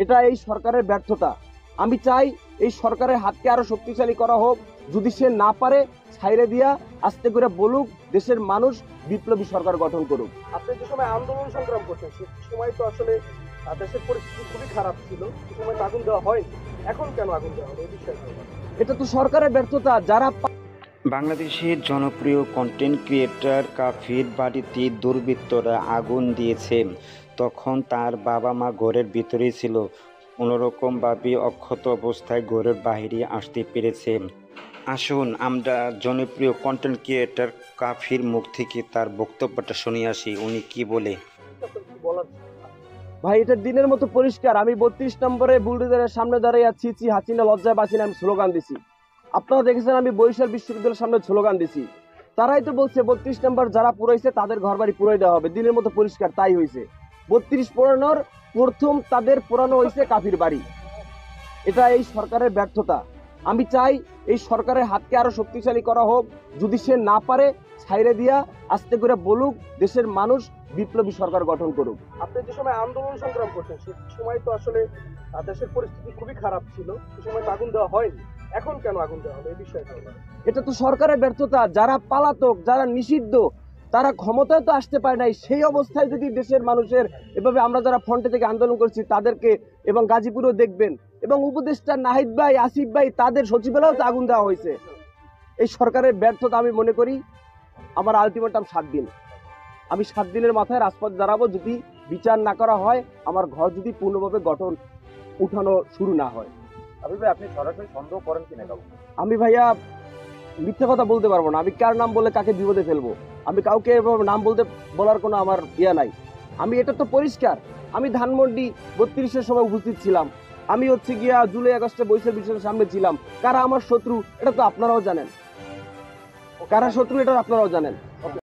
এটা এই সরকারের ব্যর্থতা। আমি চাই এই সরকারের হাতকে আরো শক্তিশালী করা হোক। যদি সে না পারে, ছাইরে দিয়া আস্তে করে বলুক দেশের মানুষ বিপ্লবী সরকার গঠন করুক। আপনি যে সময় আন্দোলন সংগ্রাম করছেন সে সময় তো আসলে দেশের পরিস্থিতি খুবই খারাপ ছিল, সে সময় তো আগুন দেওয়া হয়নি, এখন কেন আগুন দেওয়া হলো এই বিষয়ে? এটা তো সরকারের ব্যর্থতা। যারা বাংলাদেশের জনপ্রিয় কন্টেন্ট ক্রিয়েটর কাফির বাড়িতে দুর্বৃত্তরা আগুন দিয়েছে। তখন তার বাবা মা ঘরের ভিতরেই ছিল। কোনোরকমভাবে অক্ষত অবস্থায় ঘরের বাইরে আসতে পেরেছে। আসুন আমরা জনপ্রিয় কন্টেন্ট ক্রিয়েটর কাফির মুখ থেকে তার বক্তব্যটা শুনে আসি, উনি কি বলে। ভাই, এটা দিনের মতো পরিষ্কার। আমি 32 নম্বরে বুলডোজারের সামনে দাঁড়িয়ে ছি হাসিনা লজ্জায় বাঁচিনা আমি স্লোগান দিছি। আপনারা দেখেছেন আমি বরিশাল বিশ্ববিদ্যালয়ের সামনে স্লোগান দিছি। তারাই তো বলছে 32 নম্বর যারা পুরাইছে তাদের ঘর বাড়ি পুরাই দেওয়া হবে। দিনের মতো পরিষ্কার তাই হয়েছে। 32 পোড়ানোর প্রথম তাদের পোড়ানো হয়েছে কাফির বাড়ি। এটা এই সরকারের ব্যর্থতা। আমি চাই এই সরকারের হাতকে আরো শক্তিশালী করা হোক। যদি সে না পারে, ছাইরে দিয়া আস্তে করে বলুক দেশের মানুষ বিপ্লবী সরকার গঠন করুক। আপনি যে সময় আন্দোলন সংগ্রাম করছেন সে সময় তো আসলে দেশের পরিস্থিতি খুবই খারাপ ছিল, সে সময় তো আগুন দেওয়া হয়নি, এখন কেন আগুন দেওয়া হলো এই বিষয়ে? এটা তো সরকারের ব্যর্থতা। যারা পালাতক, যারা নিষিদ্ধ, তারা ক্ষমতায় তো আসতে পারে নাই। সেই অবস্থায় যদি দেশের মানুষের এভাবে আমরা যারা ফ্রন্টে থেকে আন্দোলন করছি তাদেরকে, এবং গাজীপুরেও দেখবেন, এবং উপদেষ্টা নাহিদ ভাই, আসিফ ভাই, তাদের সচিবালয়েও তো আগুন দেওয়া হয়েছে। এই সরকারের ব্যর্থতা। আমি মনে করি আমার আলটিমেটাম 7 দিন। আমি 7 দিনের মাথায় রাজপথে দাঁড়াবো। যদি বিচার না করা হয়, আমার ঘর যদি পূর্ণভাবে গঠন উঠানো শুরু না হয়। আপনি সরাসরি সন্দেহ করেন কিনা কাউকে? আমি ভাইয়া মিথ্যা কথা বলতে পারবো না। আমি কার নাম বলে কাকে বিপদে ফেলবো? আমি কাউকে নাম বলার কোনো আমার ইয়া নাই। আমি এটা তো পরিষ্কার। আমি ধানমন্ডি 32-এর সময় উপস্থিত ছিলাম। আমি গিয়া জুলাই আগস্টে বরিশাল বিশ্ববিদ্যালয়ের সামনে ছিলাম। কারা আমার শত্রু এটা তো আপনারাও জানেন। কারা শত্রু এটা আপনারাও জানেন।